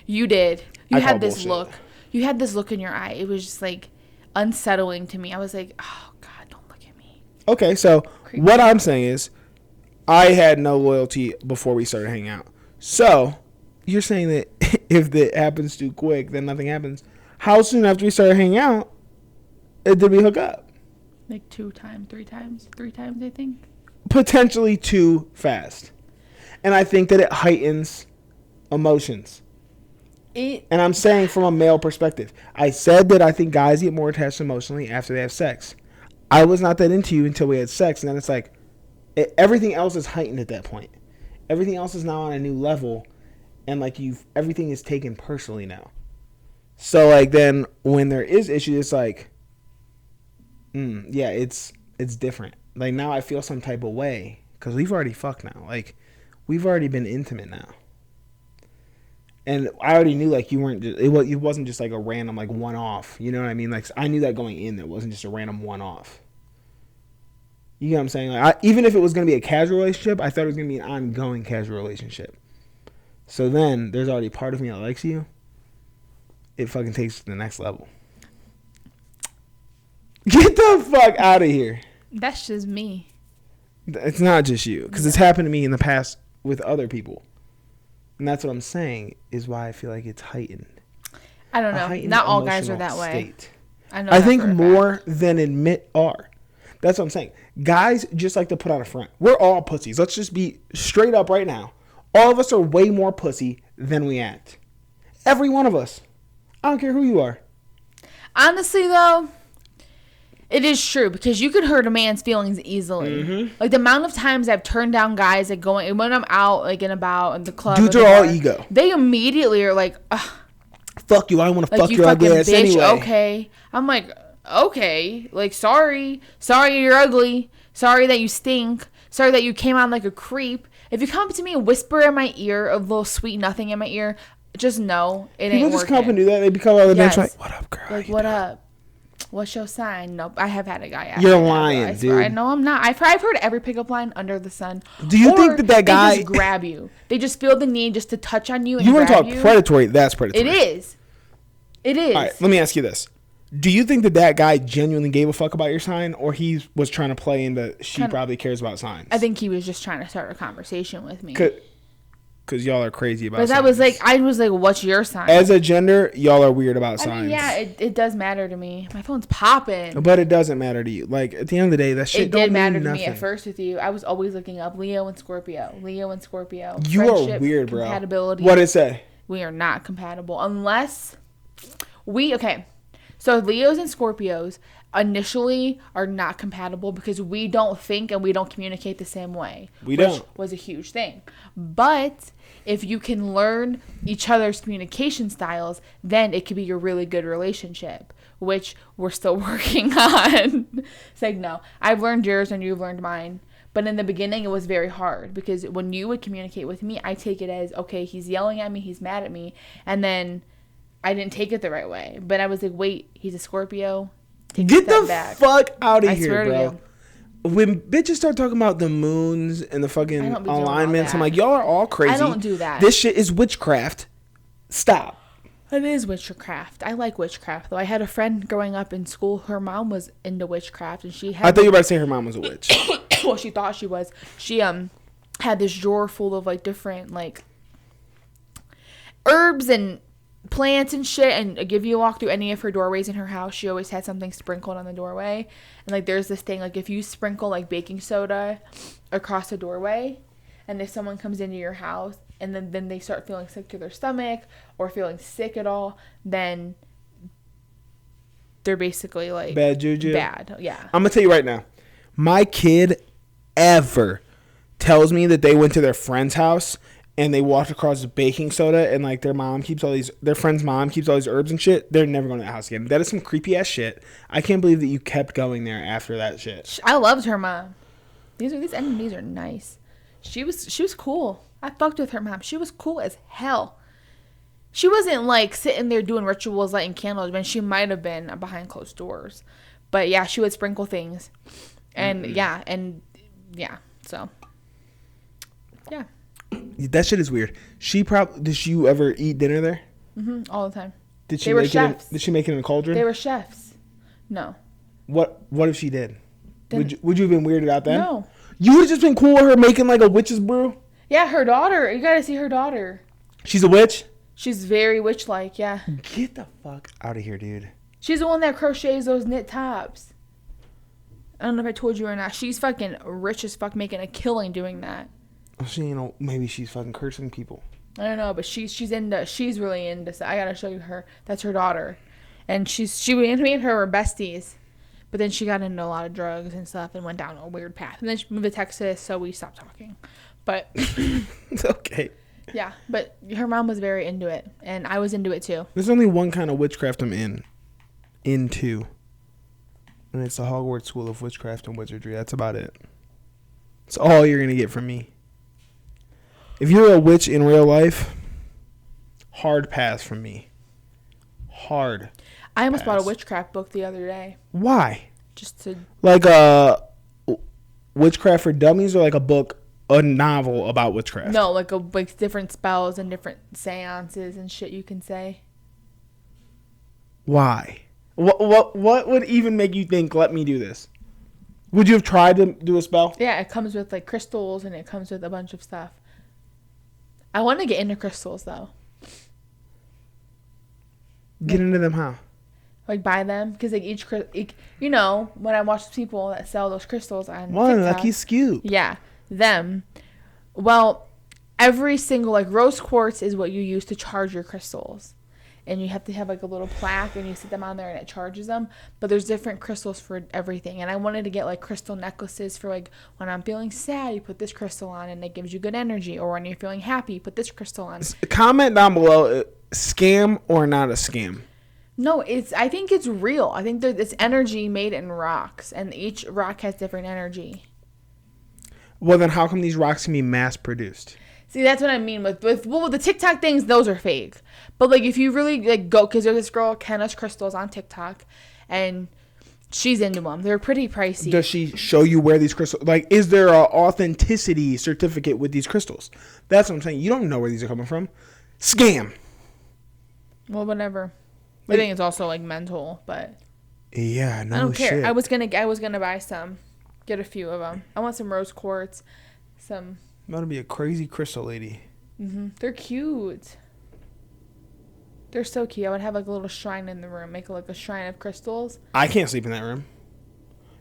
[SPEAKER 2] You did. You had this
[SPEAKER 1] bullshit.
[SPEAKER 2] look. You had this look in your eye. It was just like unsettling to me. I was like, oh God, don't look at me.
[SPEAKER 1] Okay, so what I'm saying is I had no loyalty before we started hanging out. So you're saying that if that happens too quick, then nothing happens. How soon after we started hanging out did we hook up?
[SPEAKER 2] Like 2 times, 3 times, I think.
[SPEAKER 1] Potentially too fast. And I think that it heightens emotions. And I'm saying from a male perspective. I said that I think guys get more attached emotionally after they have sex. I was not that into you until we had sex. And then it's like everything else is heightened at that point. Everything else is now on a new level. And like everything is taken personally now. So like then when there is issues, it's like, Yeah, it's different. Like, now I feel some type of way because we've already fucked now. Like, we've already been intimate now. And I already knew, like, you weren't just, it wasn't just like a random, like, one-off. You know what I mean? Like, I knew that going in, that it wasn't just a random one-off. You know what I'm saying? Like, even if it was going to be a casual relationship, I thought it was going to be an ongoing casual relationship. So then, there's already part of me that likes you. It fucking takes it to the next level. Get the fuck out of here.
[SPEAKER 2] That's just me.
[SPEAKER 1] It's not just you. Because it's happened to me in the past with other people. And that's what I'm saying is why I feel like it's heightened.
[SPEAKER 2] I don't know. Not all guys are that way.
[SPEAKER 1] I think more than admit are. That's what I'm saying. Guys just like to put on a front. We're all pussies. Let's just be straight up right now. All of us are way more pussy than we act. Every one of us. I don't care who you are.
[SPEAKER 2] Honestly, though, it is true because you could hurt a man's feelings easily. Mm-hmm. Like the amount of times I've turned down guys like going when I'm out like and about in the club.
[SPEAKER 1] Dudes are all ego.
[SPEAKER 2] They immediately are like,
[SPEAKER 1] "Fuck you! I want to fuck your ugly ass anyway."
[SPEAKER 2] Okay, I'm like, okay, like sorry you're ugly. Sorry that you stink. Sorry that you came on like a creep. If you come up to me and whisper in my ear a little sweet nothing in my ear, just know it ain't working.
[SPEAKER 1] People just come up and do that. They become all the next like, "What up, girl?
[SPEAKER 2] Like, what up? What's your sign?" Nope, I have had a guy ask.
[SPEAKER 1] You're lying, dude.
[SPEAKER 2] I know I'm not. I've heard every pickup line under the sun.
[SPEAKER 1] Do you think that guy...
[SPEAKER 2] They just grab you. They just feel the need just to touch on you and
[SPEAKER 1] you want to talk predatory? That's predatory.
[SPEAKER 2] It is. It is.
[SPEAKER 1] All right, let me ask you this. Do you think that guy genuinely gave a fuck about your sign, or he was trying to play into she probably cares about signs?
[SPEAKER 2] I think he was just trying to start a conversation with me.
[SPEAKER 1] Because y'all are crazy about signs.
[SPEAKER 2] But I was like, what's your sign?
[SPEAKER 1] As a gender, y'all are weird about signs.
[SPEAKER 2] Mean, yeah, it does matter to me. My phone's popping.
[SPEAKER 1] But it doesn't matter to you. Like, at the end of the day, that shit don't mean nothing. It did matter to me
[SPEAKER 2] at first with you. I was always looking up Leo and Scorpio.
[SPEAKER 1] You
[SPEAKER 2] Friendship,
[SPEAKER 1] are weird, bro.
[SPEAKER 2] Compatibility.
[SPEAKER 1] What did it say?
[SPEAKER 2] We are not compatible unless okay. So Leos and Scorpios initially are not compatible because we don't think and we don't communicate the same way. Which was a huge thing. But if you can learn each other's communication styles, then it could be a really good relationship, which we're still working on. It's like, no, I've learned yours and you've learned mine. But in the beginning, it was very hard because when you would communicate with me, I take it as, okay, he's yelling at me, he's mad at me. And then I didn't take it the right way. But I was like, wait, he's a Scorpio?
[SPEAKER 1] Get the fuck out of here, bro. When bitches start talking about the moons and the fucking alignments, I'm like, y'all are all crazy.
[SPEAKER 2] I don't do that.
[SPEAKER 1] This shit is witchcraft. Stop.
[SPEAKER 2] It is witchcraft. I like witchcraft, though. I had a friend growing up in school. Her mom was into witchcraft, and she had...
[SPEAKER 1] I thought you were about to say her mom was a witch.
[SPEAKER 2] Well, she thought she was. She had this drawer full of, like, different, like, herbs and plants and shit, and if you walk through any of her doorways in her house, she always had something sprinkled on the doorway. And like there's this thing, like if you sprinkle like baking soda across the doorway, and if someone comes into your house and then they start feeling sick to their stomach or feeling sick at all, then they're basically like
[SPEAKER 1] bad juju.
[SPEAKER 2] Bad, yeah.
[SPEAKER 1] I'm gonna tell you right now, my kid ever tells me that they went to their friend's house and they walked across baking soda and like their friend's mom keeps all these herbs and shit, they're never going to that house again. That is some creepy ass shit. I can't believe that you kept going there after that shit.
[SPEAKER 2] I loved her mom. These enemies are nice. She was cool. I fucked with her mom. She was cool as hell. She wasn't like sitting there doing rituals, lighting candles. I mean, she might have been behind closed doors, but yeah, she would sprinkle things, and so yeah.
[SPEAKER 1] That shit is weird. Did you ever eat dinner there?
[SPEAKER 2] Mm-hmm, all the time.
[SPEAKER 1] Did she make it in a cauldron?
[SPEAKER 2] They were chefs. No.
[SPEAKER 1] What if she did? Would you have been weirded out then?
[SPEAKER 2] No.
[SPEAKER 1] You would have just been cool with her making like a witch's brew?
[SPEAKER 2] Yeah, her daughter. You gotta see her daughter.
[SPEAKER 1] She's a witch?
[SPEAKER 2] She's very witch-like, yeah.
[SPEAKER 1] Get the fuck out of here, dude.
[SPEAKER 2] She's the one that crochets those knit tops. I don't know if I told you or not. She's fucking rich as fuck making a killing doing that.
[SPEAKER 1] Maybe she's fucking cursing people.
[SPEAKER 2] I don't know, but she's really into. I gotta show you her. That's her daughter, and me and her were besties, but then she got into a lot of drugs and stuff and went down a weird path. And then she moved to Texas, so we stopped talking. But
[SPEAKER 1] it's okay.
[SPEAKER 2] Yeah, but her mom was very into it, and I was into it too.
[SPEAKER 1] There's only one kind of witchcraft I'm into. and it's the Hogwarts School of Witchcraft and Wizardry. That's about it. That's all you're going to get from me. If you're a witch in real life, hard pass from me. Hard.
[SPEAKER 2] I almost bought a witchcraft book the other day.
[SPEAKER 1] Why?
[SPEAKER 2] Just to...
[SPEAKER 1] Like witchcraft for dummies, or like a novel about witchcraft?
[SPEAKER 2] No, like different spells and different seances and shit you can say.
[SPEAKER 1] Why? What would even make you think, let me do this? Would you have tried to do a spell?
[SPEAKER 2] Yeah, it comes with like crystals and it comes with a bunch of stuff. I want to get into crystals though.
[SPEAKER 1] Get into them how?
[SPEAKER 2] Like buy them, because like each you know, when I watch people that sell those crystals on
[SPEAKER 1] One
[SPEAKER 2] TikTok,
[SPEAKER 1] lucky scoop.
[SPEAKER 2] yeah, them. Well, every single like rose quartz is what you use to charge your crystals, and you have to have like a little plaque and you sit them on there and it charges them. But there's different crystals for everything, and I wanted to get like crystal necklaces for like when I'm feeling sad, you put this crystal on and it gives you good energy, or when you're feeling happy, you put this crystal on.
[SPEAKER 1] Comment down below, scam or not a scam.
[SPEAKER 2] No, I think it's real. I think it's energy made in rocks, and each rock has different energy.
[SPEAKER 1] Well, then how come these rocks can be mass produced?
[SPEAKER 2] See, that's what I mean with the TikTok things. Those are fake. But like, if you really like go, because there's this girl Kenna's Crystals on TikTok, and she's into them. They're pretty pricey.
[SPEAKER 1] Does she show you where these crystals? Like, is there a authenticity certificate with these crystals? That's what I'm saying. You don't know where these are coming from. Scam.
[SPEAKER 2] Well, whatever.
[SPEAKER 1] Like,
[SPEAKER 2] I think it's also like mental, but
[SPEAKER 1] yeah, no,
[SPEAKER 2] I don't care.
[SPEAKER 1] shit.
[SPEAKER 2] I was gonna buy some, get a few of them. I want some rose quartz, some.
[SPEAKER 1] I'm about to be a crazy crystal lady.
[SPEAKER 2] They're cute. They're so cute. I would have like a little shrine in the room, make like a shrine of crystals.
[SPEAKER 1] I can't sleep in that room.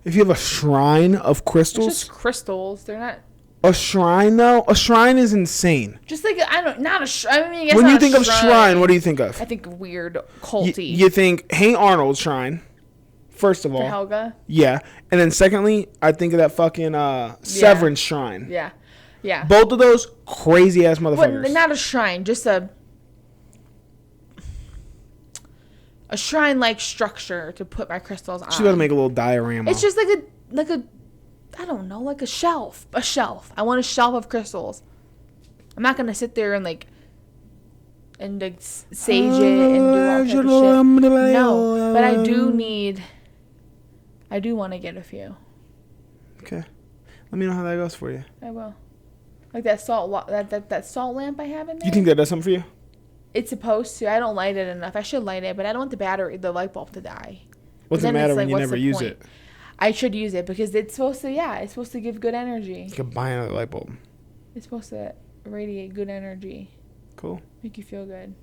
[SPEAKER 1] If you have a shrine of crystals,
[SPEAKER 2] It's just crystals. They're not.
[SPEAKER 1] A shrine though, a shrine is insane.
[SPEAKER 2] Just like not a shrine. I mean, I guess
[SPEAKER 1] when
[SPEAKER 2] not
[SPEAKER 1] you think
[SPEAKER 2] a
[SPEAKER 1] of shrine, what do you think of?
[SPEAKER 2] I think weird, culty.
[SPEAKER 1] You think Hey Arnold shrine, first of all.
[SPEAKER 2] For Helga.
[SPEAKER 1] Yeah, and then secondly, I think of that fucking Severance shrine.
[SPEAKER 2] Yeah, yeah.
[SPEAKER 1] Both of those crazy ass motherfuckers.
[SPEAKER 2] But not a shrine, just a shrine-like structure to put my crystals on.
[SPEAKER 1] She's about to make a little diorama.
[SPEAKER 2] It's just like a I don't know, like a shelf. A shelf. I want a shelf of crystals. I'm not gonna sit there and like sage it and do all type of shit. No, but I do want to get a few.
[SPEAKER 1] Okay, let me know how that goes for you.
[SPEAKER 2] I will. Like that that salt lamp I have in there.
[SPEAKER 1] You think that does something for you?
[SPEAKER 2] It's supposed to. I don't light it enough. I should light it, but I don't want the light bulb to die.
[SPEAKER 1] What's the matter when you never use it?
[SPEAKER 2] I should use it because it's supposed to give good energy.
[SPEAKER 1] You can buy another light bulb.
[SPEAKER 2] It's supposed to radiate good energy.
[SPEAKER 1] Cool.
[SPEAKER 2] Make you feel good.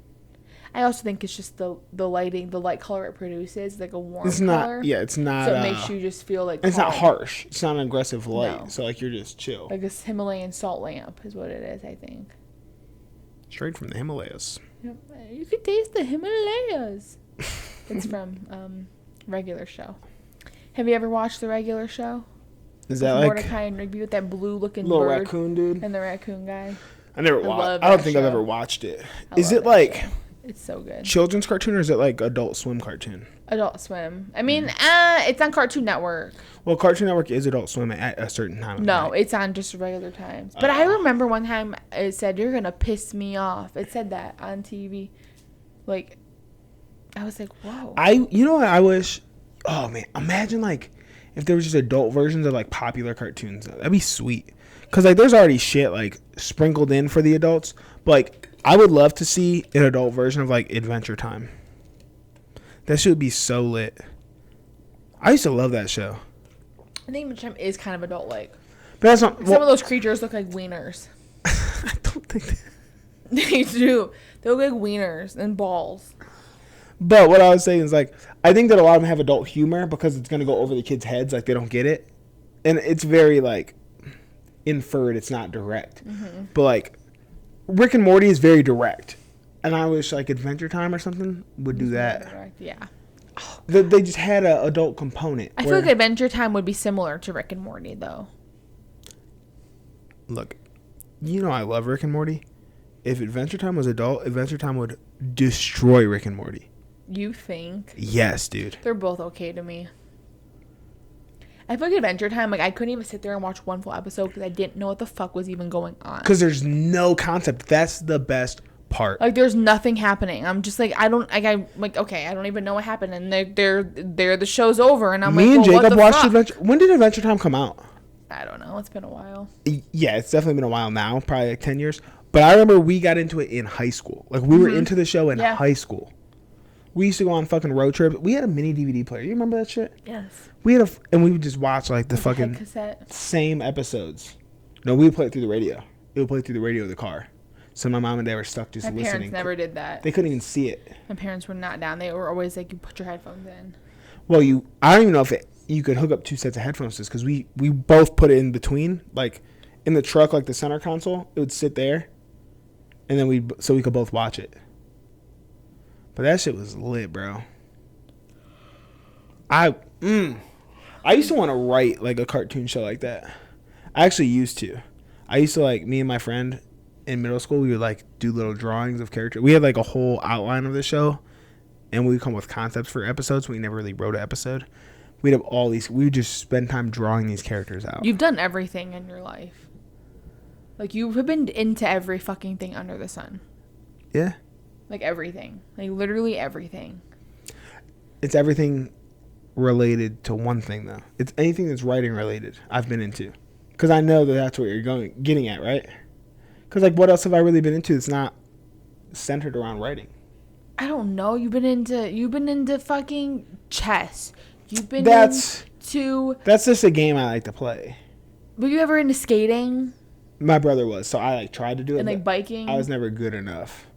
[SPEAKER 2] I also think it's just the lighting, the light color it produces, like a warm color.
[SPEAKER 1] It's not.
[SPEAKER 2] So it makes you just feel like
[SPEAKER 1] it's
[SPEAKER 2] calm.
[SPEAKER 1] not harsh. It's not an aggressive light.
[SPEAKER 2] No.
[SPEAKER 1] So like you're just chill.
[SPEAKER 2] Like this Himalayan salt lamp is what it is, I think.
[SPEAKER 1] Straight from the Himalayas.
[SPEAKER 2] Yep. You could taste the Himalayas. It's from Regular Show. Have you ever watched The Regular Show?
[SPEAKER 1] Is that like
[SPEAKER 2] Mordecai and Rigby with that blue-looking
[SPEAKER 1] little
[SPEAKER 2] bird
[SPEAKER 1] raccoon dude
[SPEAKER 2] and the raccoon guy?
[SPEAKER 1] I never watched. I don't think I've ever watched it. Is it like
[SPEAKER 2] it's so good
[SPEAKER 1] children's cartoon or is it like Adult Swim cartoon?
[SPEAKER 2] Adult Swim. I mean, it's on Cartoon Network.
[SPEAKER 1] Well, Cartoon Network is Adult Swim at a certain time.
[SPEAKER 2] No, it's on just regular times. But I remember one time it said, "You're gonna piss me off." It said that on TV. Like, I was like, "Whoa."
[SPEAKER 1] I wish. Oh man, imagine like if there was just adult versions of like popular cartoons. That'd be sweet. Cause like there's already shit like sprinkled in for the adults. But like I would love to see an adult version of like Adventure Time. That shit would be so lit. I used to love that show.
[SPEAKER 2] I think Adventure Time is kind of adult-like.
[SPEAKER 1] But that's not.
[SPEAKER 2] Some of those creatures look like wieners.
[SPEAKER 1] I don't think that.
[SPEAKER 2] They do. They look like wieners and balls.
[SPEAKER 1] But what I was saying is, like, I think that a lot of them have adult humor because it's going to go over the kids' heads. Like, they don't get it. And it's very, like, inferred. It's not direct. Mm-hmm. But, like, Rick and Morty is very direct. And I wish, like, Adventure Time or something would do that.
[SPEAKER 2] Direct, yeah.
[SPEAKER 1] They just had an adult component.
[SPEAKER 2] I feel like Adventure Time would be similar to Rick and Morty, though.
[SPEAKER 1] Look, you know I love Rick and Morty. If Adventure Time was adult, Adventure Time would destroy Rick and Morty.
[SPEAKER 2] You think?
[SPEAKER 1] Yes, dude.
[SPEAKER 2] They're both okay to me. I feel like Adventure Time, like, I couldn't even sit there and watch one full episode because I didn't know what the fuck was even going on.
[SPEAKER 1] Because there's no concept. That's the best part.
[SPEAKER 2] Like, there's nothing happening. I'm just like, I'm like, okay, I don't even know what happened. And they're the show's over. And I'm
[SPEAKER 1] Me
[SPEAKER 2] like,
[SPEAKER 1] and
[SPEAKER 2] well,
[SPEAKER 1] Jacob
[SPEAKER 2] what the
[SPEAKER 1] watched
[SPEAKER 2] fuck?
[SPEAKER 1] Adventure. When did Adventure Time come out?
[SPEAKER 2] I don't know. It's been a while.
[SPEAKER 1] Yeah, it's definitely been a while now. Probably like 10 years. But I remember we got into it in high school. Like, we were into the show in high school. We used to go on fucking road trips. We had a mini DVD player. You remember that shit?
[SPEAKER 2] Yes.
[SPEAKER 1] And we would just watch like the fucking
[SPEAKER 2] cassette.
[SPEAKER 1] same episodes. No, we would play it through the radio. It would play through the radio of the car. So my mom and dad were stuck just listening.
[SPEAKER 2] My parents never did that.
[SPEAKER 1] They couldn't even see it.
[SPEAKER 2] My parents were not down. They were always like, you put your headphones in.
[SPEAKER 1] Well, I don't even know if you could hook up two sets of headphones because we both put it in between, like in the truck, like the center console. It would sit there, and then we could both watch it. But that shit was lit, bro. I used to want to write like a cartoon show like that. I actually used to. I used to, like, me and my friend in middle school, we would like do little drawings of characters. We had like a whole outline of the show, and we would come up with concepts for episodes. We never really wrote an episode. We'd have all these. We would just spend time drawing these characters out.
[SPEAKER 2] You've done everything in your life. Like, you've been into every fucking thing under the sun.
[SPEAKER 1] Yeah.
[SPEAKER 2] Like, everything. Like, literally everything.
[SPEAKER 1] It's everything related to one thing, though. It's anything that's writing related I've been into. Because I know that's what you're getting at, right? Because, like, what else have I really been into that's not centered around writing?
[SPEAKER 2] I don't know. You've been into fucking chess. You've been into...
[SPEAKER 1] That's just a game I like to play.
[SPEAKER 2] Were you ever into skating?
[SPEAKER 1] My brother was, so I, like, tried to do it.
[SPEAKER 2] And, like, biking?
[SPEAKER 1] I was never good enough.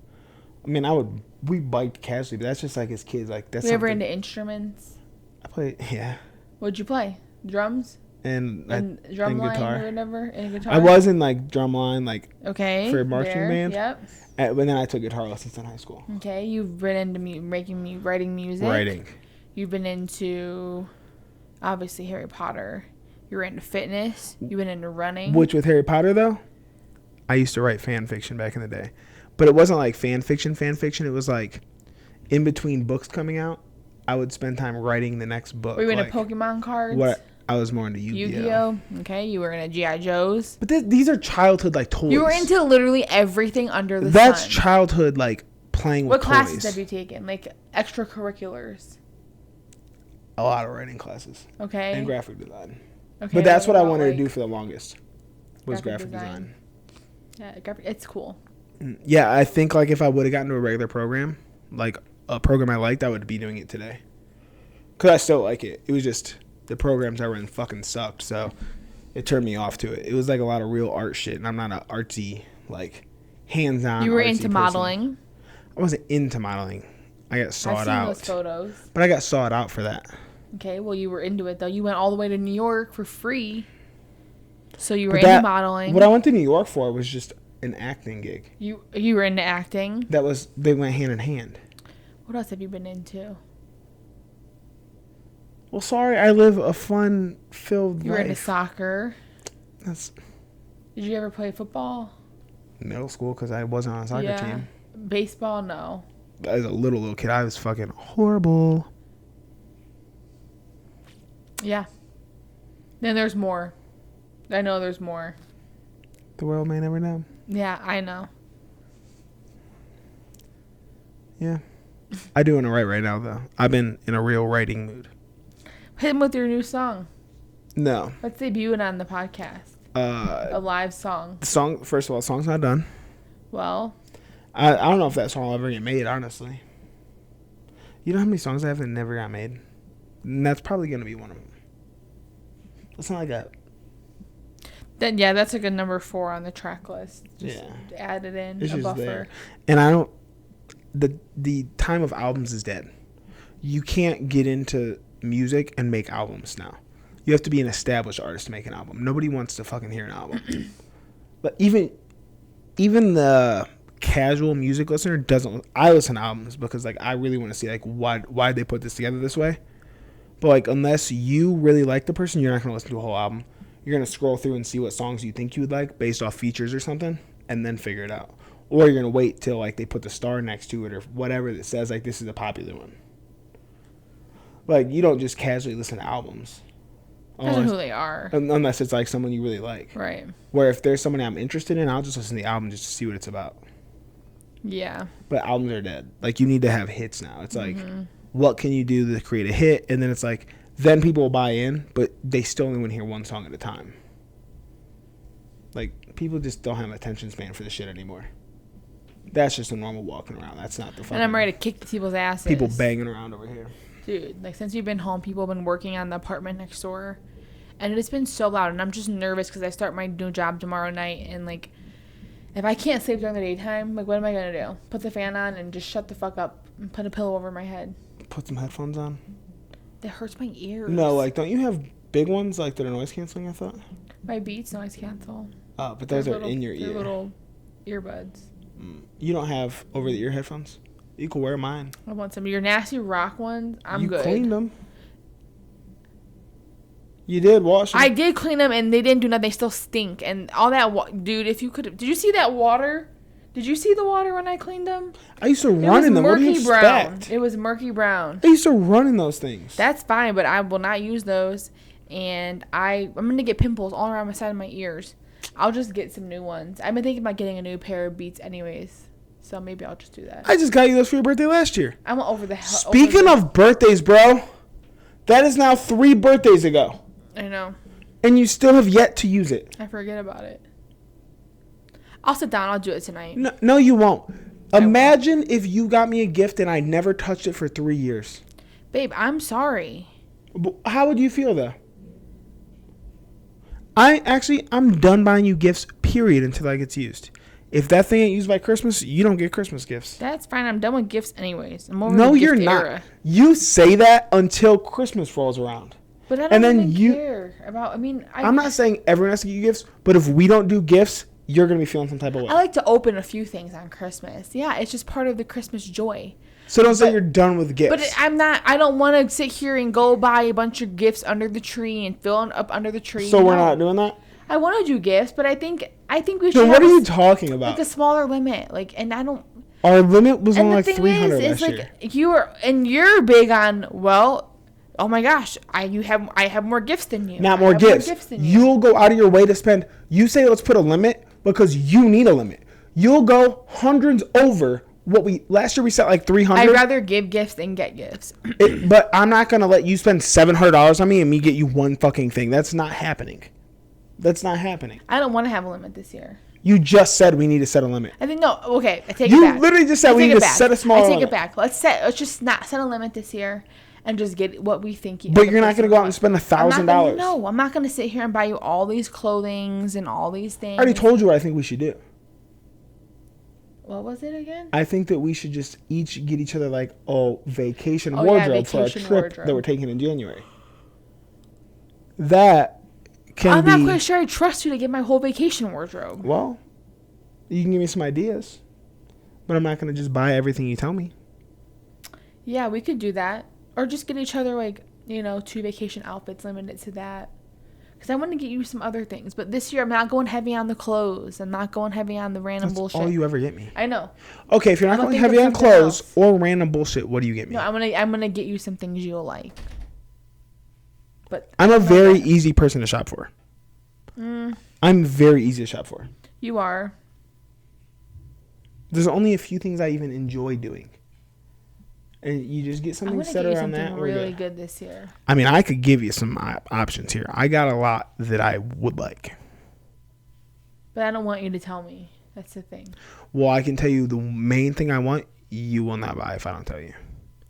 [SPEAKER 1] I mean, we biked casually, but that's just, like, as kids. Like, that's
[SPEAKER 2] Were you ever into instruments?
[SPEAKER 1] I played, yeah.
[SPEAKER 2] What'd you play? Drums?
[SPEAKER 1] And
[SPEAKER 2] drumline
[SPEAKER 1] guitar.
[SPEAKER 2] or whatever? And guitar?
[SPEAKER 1] I was in, like, drumline, like,
[SPEAKER 2] okay,
[SPEAKER 1] for a marching band.
[SPEAKER 2] Yep.
[SPEAKER 1] But then I took guitar lessons in high school.
[SPEAKER 2] Okay, you've been into writing music.
[SPEAKER 1] Writing.
[SPEAKER 2] You've been into, obviously, Harry Potter. You're into fitness. You've been into running.
[SPEAKER 1] Which, with Harry Potter, though, I used to write fan fiction back in the day. But it wasn't like fan fiction. It was like in between books coming out, I would spend time writing the next book.
[SPEAKER 2] Were you into Pokemon cards?
[SPEAKER 1] I was more into Yu-Gi-Oh.
[SPEAKER 2] Yu-Gi-Oh. Okay, you were into G.I. Joes.
[SPEAKER 1] But these are childhood, like, toys.
[SPEAKER 2] You were into literally everything under the sun.
[SPEAKER 1] That's childhood, like, playing with toys.
[SPEAKER 2] What classes have you taken? Like, extracurriculars?
[SPEAKER 1] A lot of writing classes.
[SPEAKER 2] Okay.
[SPEAKER 1] And graphic design.
[SPEAKER 2] Okay.
[SPEAKER 1] But that's what I wanted to do for the longest, was graphic design.
[SPEAKER 2] Yeah, it's cool.
[SPEAKER 1] Yeah, I think, like, if I would have gotten to a regular program, like a program I liked, I would be doing it today. Because I still like it. It was just the programs I were in fucking sucked, so it turned me off to it. It was, like, a lot of real art shit, and I'm not an artsy, like, hands-on
[SPEAKER 2] You were
[SPEAKER 1] artsy
[SPEAKER 2] into
[SPEAKER 1] person.
[SPEAKER 2] modeling?
[SPEAKER 1] I wasn't into modeling. I got sought out.
[SPEAKER 2] I've seen those photos.
[SPEAKER 1] But I got sought out for that.
[SPEAKER 2] Okay, well, you were into it, though. You went all the way to New York for free. So you were into modeling.
[SPEAKER 1] What I went to New York for was just an acting gig.
[SPEAKER 2] You were into acting?
[SPEAKER 1] They went hand in hand.
[SPEAKER 2] What else have you been into?
[SPEAKER 1] Well, sorry, I live a fun-filled life.
[SPEAKER 2] You were into soccer.
[SPEAKER 1] Did
[SPEAKER 2] you ever play football?
[SPEAKER 1] Middle school, because I wasn't on a soccer team.
[SPEAKER 2] Baseball, no.
[SPEAKER 1] As a little kid, I was fucking horrible.
[SPEAKER 2] Yeah. Then there's more. I know there's more.
[SPEAKER 1] The world may never know.
[SPEAKER 2] Yeah, I know.
[SPEAKER 1] Yeah. I do want to write right now, though. I've been in a real writing mood.
[SPEAKER 2] Hit him with your new song.
[SPEAKER 1] No.
[SPEAKER 2] Let's debut it on the podcast. A live song.
[SPEAKER 1] First of all, the song's not done.
[SPEAKER 2] Well.
[SPEAKER 1] I don't know if that song will ever get made, honestly. You know how many songs I have that never got made? And that's probably going to be one of them. It's not like that.
[SPEAKER 2] Then yeah, that's like a number 4 on the track list. Just add it in.
[SPEAKER 1] It's
[SPEAKER 2] a
[SPEAKER 1] just
[SPEAKER 2] buffer.
[SPEAKER 1] There. And I don't. The time of albums is dead. You can't get into music and make albums now. You have to be an established artist to make an album. Nobody wants to fucking hear an album. But even the casual music listener doesn't. I listen to albums because, like, I really want to see, like, why they put this together this way. But, like, unless you really like the person, you're not going to listen to a whole album. You're going to scroll through and see what songs you think you would like based off features or something, and then figure it out. Or you're going to wait till, like, they put the star next to it or whatever that says, like, this is a popular one. Like, you don't just casually listen to albums.
[SPEAKER 2] Depends on who they are.
[SPEAKER 1] Unless it's like someone you really like.
[SPEAKER 2] Right.
[SPEAKER 1] Where if there's someone I'm interested in, I'll just listen to the album just to see what it's about.
[SPEAKER 2] Yeah.
[SPEAKER 1] But albums are dead. Like, you need to have hits now. It's like, what can you do to create a hit? And then it's like, then people will buy in, but they still only want to hear one song at a time. Like, people just don't have attention span for this shit anymore. That's just a normal walking around. That's not the fucking...
[SPEAKER 2] And I'm ready to kick people's asses.
[SPEAKER 1] People banging around over here.
[SPEAKER 2] Dude, like, since you've been home, people have been working on the apartment next door. And it's been so loud. And I'm just nervous because I start my new job tomorrow night. And, like, if I can't sleep during the daytime, like, what am I going to do? Put the fan on and just shut the fuck up and put a pillow over my head.
[SPEAKER 1] Put some headphones on?
[SPEAKER 2] That hurts my ears.
[SPEAKER 1] No, like, don't you have big ones, like, that are noise canceling, I thought?
[SPEAKER 2] My Beats noise cancel.
[SPEAKER 1] Oh, but those are in your ear.
[SPEAKER 2] They're little earbuds.
[SPEAKER 1] You don't have over-the-ear headphones? You can wear mine.
[SPEAKER 2] I want some of your nasty rock ones. I'm good.
[SPEAKER 1] You cleaned them. You did wash them.
[SPEAKER 2] I did clean them, and they didn't do nothing. They still stink. And all that... Dude, if you could... Did you see that water? Did you see the water when I cleaned them?
[SPEAKER 1] I used to run in them. What do you expect?
[SPEAKER 2] It was murky brown.
[SPEAKER 1] I used to run in those things.
[SPEAKER 2] That's fine, but I will not use those. And I'm going to get pimples all around my side of my ears. I'll just get some new ones. I've been thinking about getting a new pair of Beats anyways. So maybe I'll just do that.
[SPEAKER 1] I just got you those for your birthday last year.
[SPEAKER 2] I went over the hell.
[SPEAKER 1] Speaking of birthdays, bro, that is now 3 birthdays ago.
[SPEAKER 2] I know.
[SPEAKER 1] And you still have yet to use it.
[SPEAKER 2] I forget about it. I'll sit down. I'll do it tonight.
[SPEAKER 1] No, you won't. Imagine if you got me a gift and I never touched it for 3 years.
[SPEAKER 2] Babe, I'm sorry.
[SPEAKER 1] How would you feel, though? I'm done buying you gifts, period, until that gets used. If that thing ain't used by Christmas, you don't get Christmas gifts.
[SPEAKER 2] That's fine. I'm done with gifts anyways. I'm over
[SPEAKER 1] no,
[SPEAKER 2] the
[SPEAKER 1] you're
[SPEAKER 2] gift
[SPEAKER 1] not.
[SPEAKER 2] era.
[SPEAKER 1] You say that until Christmas rolls around.
[SPEAKER 2] But I don't even care about... I'm
[SPEAKER 1] not saying everyone has to get you gifts, but if we don't do gifts, you're going to be feeling some type of way.
[SPEAKER 2] I like to open a few things on Christmas. Yeah, it's just part of the Christmas joy.
[SPEAKER 1] So don't say you're done with gifts.
[SPEAKER 2] But I don't want to sit here and go buy a bunch of gifts under the tree and fill them up under the tree.
[SPEAKER 1] So we're not doing that?
[SPEAKER 2] I want to do gifts, but I think we should.
[SPEAKER 1] So what are you talking about?
[SPEAKER 2] Like a smaller limit, and I don't.
[SPEAKER 1] Our limit was only like 300 last year.
[SPEAKER 2] You're big on oh my gosh, I have more gifts than you.
[SPEAKER 1] Not more gifts. You'll go out of your way to spend. You say let's put a limit because you need a limit. You'll go hundreds over what last year we set like 300.
[SPEAKER 2] I'd rather give gifts than get gifts.
[SPEAKER 1] But I'm not gonna let you spend $700 on me and me get you one fucking thing. That's not happening. That's not happening.
[SPEAKER 2] I don't want to have a limit this year.
[SPEAKER 1] You just said we need to set a limit.
[SPEAKER 2] I think no. Okay, I take it back.
[SPEAKER 1] You literally just said we need to set a small limit.
[SPEAKER 2] I take it back. Let's just not set a limit this year and just get what we think.
[SPEAKER 1] But you're not going to go out and spend $1,000.
[SPEAKER 2] No, I'm not going to sit here and buy you all these clothings and all these things.
[SPEAKER 1] I already told you what I think we should do.
[SPEAKER 2] What was it again?
[SPEAKER 1] I think that we should just each get each other like vacation wardrobe for a trip that we're taking in January. I'm
[SPEAKER 2] not quite sure I trust you to get my whole vacation wardrobe.
[SPEAKER 1] Well, you can give me some ideas, but I'm not going to just buy everything you tell me.
[SPEAKER 2] Yeah, we could do that. Or just get each other 2 vacation outfits limited to that. Because I want to get you some other things. But this year, I'm not going heavy on the clothes. I'm not going heavy on the random bullshit.
[SPEAKER 1] That's all you ever get me.
[SPEAKER 2] I know.
[SPEAKER 1] Okay, if you're not going heavy on clothes or random bullshit, what do you get me?
[SPEAKER 2] No, I'm gonna get you some things you'll like. But
[SPEAKER 1] I'm a very easy person to shop for. I'm very easy to shop for.
[SPEAKER 2] You are.
[SPEAKER 1] There's only a few things I even enjoy doing. And you just get something set around that.
[SPEAKER 2] Really good this year.
[SPEAKER 1] I mean, I could give you some options here. I got a lot that I would like.
[SPEAKER 2] But I don't want you to tell me. That's the thing.
[SPEAKER 1] Well, I can tell you the main thing I want, you will not buy if I don't tell you.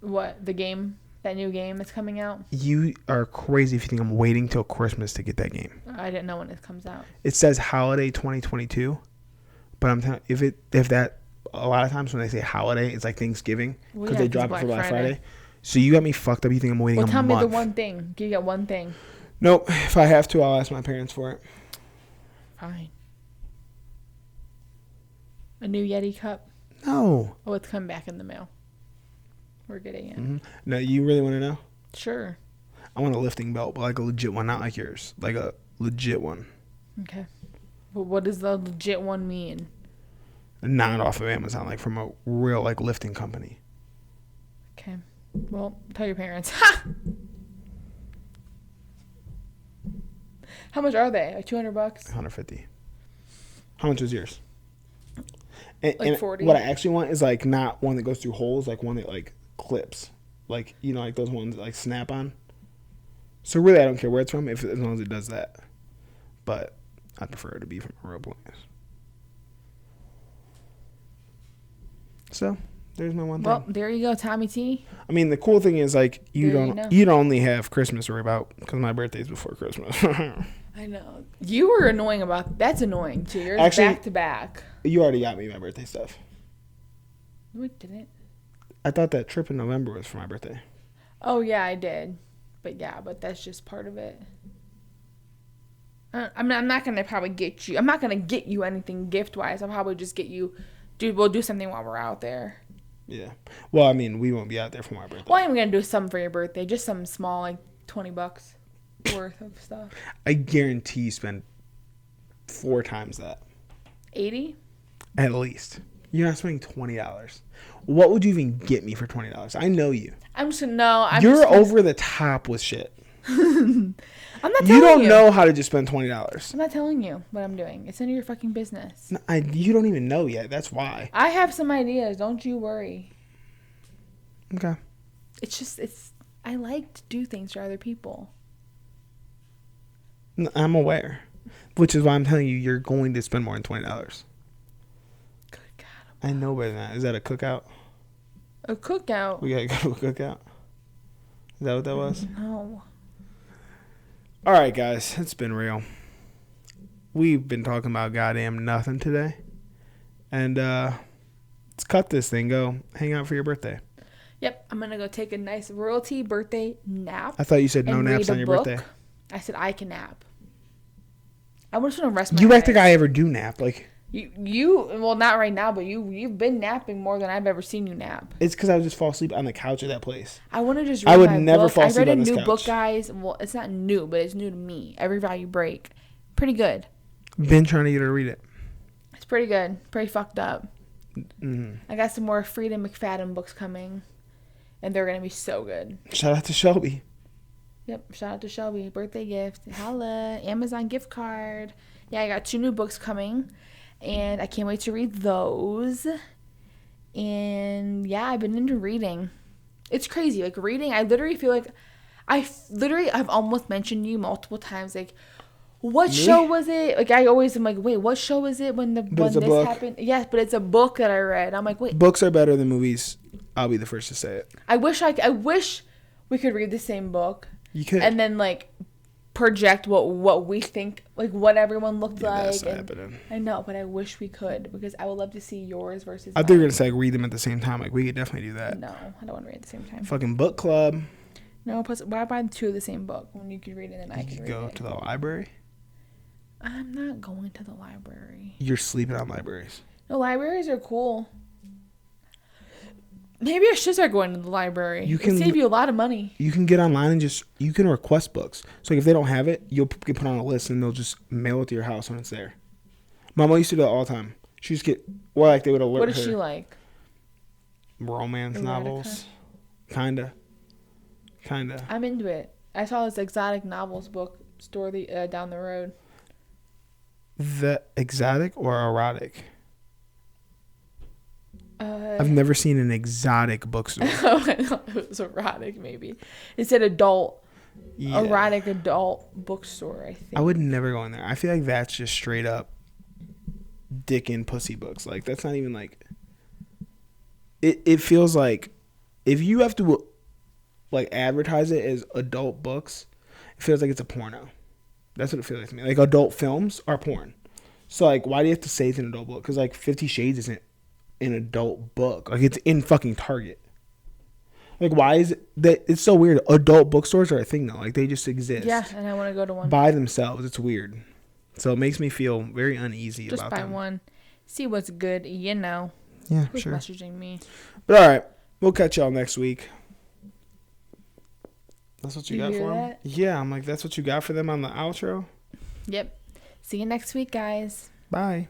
[SPEAKER 2] What? The game? That new game that's coming out?
[SPEAKER 1] You are crazy if you think I'm waiting till Christmas to get that game.
[SPEAKER 2] I didn't know when it comes out.
[SPEAKER 1] It says holiday 2022, but I'm telling if that a lot of times when they say holiday, it's like Thanksgiving because they drop it for Black Friday. So you got me fucked up. You think I'm waiting a month?
[SPEAKER 2] Well, tell me the one thing. You got one thing.
[SPEAKER 1] Nope. If I have to, I'll ask my parents for it.
[SPEAKER 2] Fine. A new Yeti cup?
[SPEAKER 1] No.
[SPEAKER 2] Oh, it's coming back in the mail. We're getting it.
[SPEAKER 1] Mm-hmm. No, you really want to know?
[SPEAKER 2] Sure.
[SPEAKER 1] I want a lifting belt, but like a legit one, not like yours. Like a legit one.
[SPEAKER 2] Okay. But what does the legit one mean?
[SPEAKER 1] Not off of Amazon, like from a real like lifting company.
[SPEAKER 2] Okay. Well, tell your parents. How much are they? Like $200?
[SPEAKER 1] 150. How much is yours?
[SPEAKER 2] Like 40.
[SPEAKER 1] What I actually want is like not one that goes through holes, like one that like clips, like you know, like those ones that like snap on. So really, I don't care where it's from, as long as it does that. But I prefer it to be from a real place. So there's my one thing.
[SPEAKER 2] Well, there you go, Tommy T.
[SPEAKER 1] I mean, the cool thing is like you don't only have Christmas to worry about because my birthday's before Christmas.
[SPEAKER 2] I know you were annoying about that's annoying too. You're
[SPEAKER 1] actually
[SPEAKER 2] back to back.
[SPEAKER 1] You already got me my birthday stuff.
[SPEAKER 2] No, I didn't.
[SPEAKER 1] I thought that trip in November was for my birthday.
[SPEAKER 2] Oh yeah, I did, but that's just part of it. I'm not gonna probably get you. I'm not gonna get you anything gift wise. I'll probably just get you. We'll do something while we're out there.
[SPEAKER 1] Yeah. Well, I mean, we won't be out there for my birthday.
[SPEAKER 2] Well, I'm gonna do something for your birthday. Just something small, like $20 worth of stuff.
[SPEAKER 1] I guarantee you spend 4 times that.
[SPEAKER 2] 80?
[SPEAKER 1] At least. You're not spending $20. What would you even get me for $20? I know you. You're over the top with shit.
[SPEAKER 2] I'm not telling
[SPEAKER 1] you. Don't know how to just spend $20.
[SPEAKER 2] I'm not telling you what I'm doing. It's none of your fucking business.
[SPEAKER 1] No, you don't even know yet. That's why.
[SPEAKER 2] I have some ideas. Don't you worry.
[SPEAKER 1] Okay.
[SPEAKER 2] I like to do things for other people.
[SPEAKER 1] No, I'm aware. Which is why I'm telling you, you're going to spend more than $20.
[SPEAKER 2] Good God.
[SPEAKER 1] I know better than that. Is that a cookout?
[SPEAKER 2] A cookout?
[SPEAKER 1] We gotta go to a cookout? Is that what that was?
[SPEAKER 2] No.
[SPEAKER 1] All right, guys. It's been real. We've been talking about goddamn nothing today. And let's cut this thing. Go hang out for your birthday.
[SPEAKER 2] Yep. I'm going to go take a nice royalty birthday nap.
[SPEAKER 1] I thought you said no naps on your birthday.
[SPEAKER 2] I said I can nap. I just want to rest my
[SPEAKER 1] You
[SPEAKER 2] eyes.
[SPEAKER 1] act like I ever do nap. Like
[SPEAKER 2] you well, not right now, but you've been napping more than I've ever seen you nap.
[SPEAKER 1] It's because I would just fall asleep on the couch at that place.
[SPEAKER 2] I want to just read
[SPEAKER 1] I would
[SPEAKER 2] my
[SPEAKER 1] never
[SPEAKER 2] book.
[SPEAKER 1] fall asleep on this couch.
[SPEAKER 2] I read a new book, guys. Well, it's not new, but it's new to me. Every Value Break. Pretty good.
[SPEAKER 1] Been trying to get her to read it.
[SPEAKER 2] It's pretty good. Pretty fucked up.
[SPEAKER 1] Mm-hmm.
[SPEAKER 2] I got some more Freedom McFadden books coming, and they're going to be so good.
[SPEAKER 1] Shout out to Shelby.
[SPEAKER 2] Yep. Shout out to Shelby. Birthday gift. Holla. Amazon gift card. Yeah, I got 2 new books coming, and I can't wait to read those. And yeah, I've been into reading. It's crazy. Like reading, I literally feel like I've almost mentioned you multiple times. Like, what show was it? Like, I always am like, wait, what show is it when this happened? Yes, but it's a book that I read. I'm like, wait.
[SPEAKER 1] Books are better than movies. I'll be the first to say it.
[SPEAKER 2] I wish we could read the same book.
[SPEAKER 1] You could.
[SPEAKER 2] And then like project what we think, like what everyone looked like.
[SPEAKER 1] That's not happening.
[SPEAKER 2] I know, but I wish we could, because I would love to see yours versus
[SPEAKER 1] I thought you were gonna say like, read them at the same time. Like we could definitely do that.
[SPEAKER 2] No, I don't want to read at the same time.
[SPEAKER 1] Fucking book club.
[SPEAKER 2] No, plus why buy 2 of the same book when you could read it and I could read it?
[SPEAKER 1] Go to the library.
[SPEAKER 2] I'm not going to the library.
[SPEAKER 1] You're sleeping on libraries.
[SPEAKER 2] No, libraries are cool. Maybe I should start going to the library. It can save you a lot of money.
[SPEAKER 1] You can get online and you can request books. So like, if they don't have it, you'll get put on a list and they'll just mail it to your house when it's there. Mama used to do that all the time. She just get, well, like they would alert her.
[SPEAKER 2] What does she like?
[SPEAKER 1] Romance novels. Kinda.
[SPEAKER 2] I'm into it. I saw this exotic novels bookstore down the road.
[SPEAKER 1] The exotic or erotic? I've never seen an exotic bookstore.
[SPEAKER 2] Oh, I thought it was erotic, maybe. It said erotic adult bookstore, I think.
[SPEAKER 1] I would never go in there. I feel like that's just straight up dick and pussy books. Like, that's not even like... It feels like if you have to like advertise it as adult books, it feels like it's a porno. That's what it feels like to me. Like, adult films are porn. So, like, why do you have to say it's an adult book? Because, like, 50 Shades isn't an adult book. Like, it's in fucking Target. Like, why is it that it's so weird? Adult bookstores are a thing, though. Like, they just exist.
[SPEAKER 2] Yeah, and I want to go to one.
[SPEAKER 1] By themselves. It's weird. So, it makes me feel very uneasy
[SPEAKER 2] just
[SPEAKER 1] about
[SPEAKER 2] buy
[SPEAKER 1] them.
[SPEAKER 2] one. See what's good, you know.
[SPEAKER 1] Yeah,
[SPEAKER 2] Who's
[SPEAKER 1] sure.
[SPEAKER 2] messaging me?
[SPEAKER 1] But, all right. We'll catch y'all next week. That's what you got for them? Yeah, I'm like, that's what you got for them on the outro?
[SPEAKER 2] Yep. See you next week, guys.
[SPEAKER 1] Bye.